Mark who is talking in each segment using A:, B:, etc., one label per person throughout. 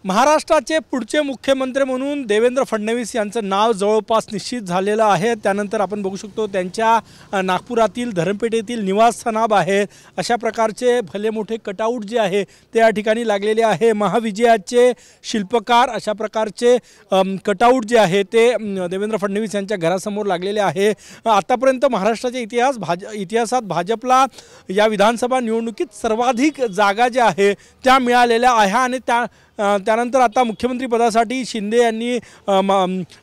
A: महाराष्ट्राचे पुढचे मुख्यमंत्री म्हणून देवेंद्र फडणवीस यांचं नाव जवळपास निश्चित झालेलं आहे। त्यानंतर आपण बघू शकतो त्यांच्या नागपुरातील धरमपेठ येथील निवासस्थानाबाहेर अशा प्रकारचे भले मोठे कटआउट जे आहे ते या ठिकाणी लागलेले आहे। महाविजयाचे शिल्पकार अशा प्रकारचे कटआउट जे आहे ते देवेंद्र फडणवीस यांच्या घरासमोर लागलेले आहे। आतापर्यंत महाराष्ट्राच्या इतिहासात भाजपला या विधानसभा निवडणुकीत सर्वाधिक जागा ज्या आहे त्या मिळालेल्या आहे आणि त्यानंतर आता मुख्यमंत्री पदासाठी शिंदे यांनी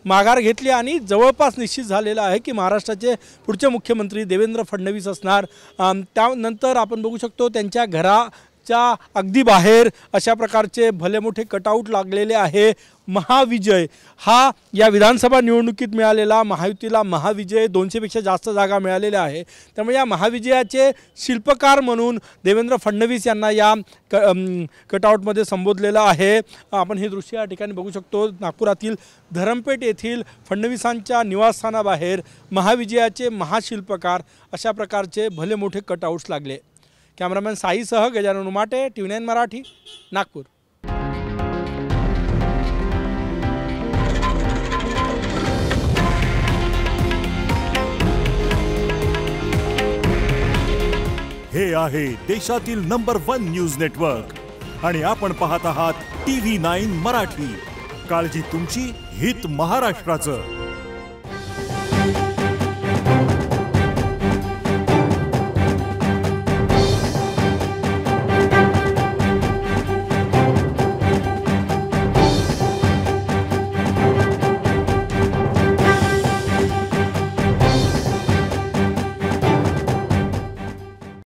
A: माघार घेतली आणि जवळपास निश्चित झालेला आहे की महाराष्ट्राचे पुढचे मुख्यमंत्री देवेंद्र फडणवीस असणार। त्यानंतर आपण बघू शकतो त्यांच्या घराच्या अगदी बाहेर अशा प्रकारचे भले मोठे कटआउट लागलेले आहे। महाविजय हा या विधानसभा निवडणुकीत मिळालेला महायुतीला महाविजय 200 पेक्षा जास्त जागा मिळालेल्या आहे। त्यामुळे या महाविजयाचे शिल्पकार म्हणून देवेंद्र फडणवीस यांना या कटआउटमध्ये संबोधलेलं आहे। आपण हे दृश्य या ठिकाणी बघू शकतो। नागपुरातील धरमपेठ येथील फडणवीसांच्या निवासस्थानाबाहेर महाविजयाचे महाशिल्पकार अशा प्रकारचे भले मोठे कटआउट्स लागले। कॅमेरामॅन साईसह गजानन उमाटे, TV9 मराठी, नागपूर।
B: हे आहे देशातील नंबर 1 न्यूज नेटवर्क आणि आपण पाहत आहात TV9 मराठी। काळजी तुमची, हित महाराष्ट्राचं।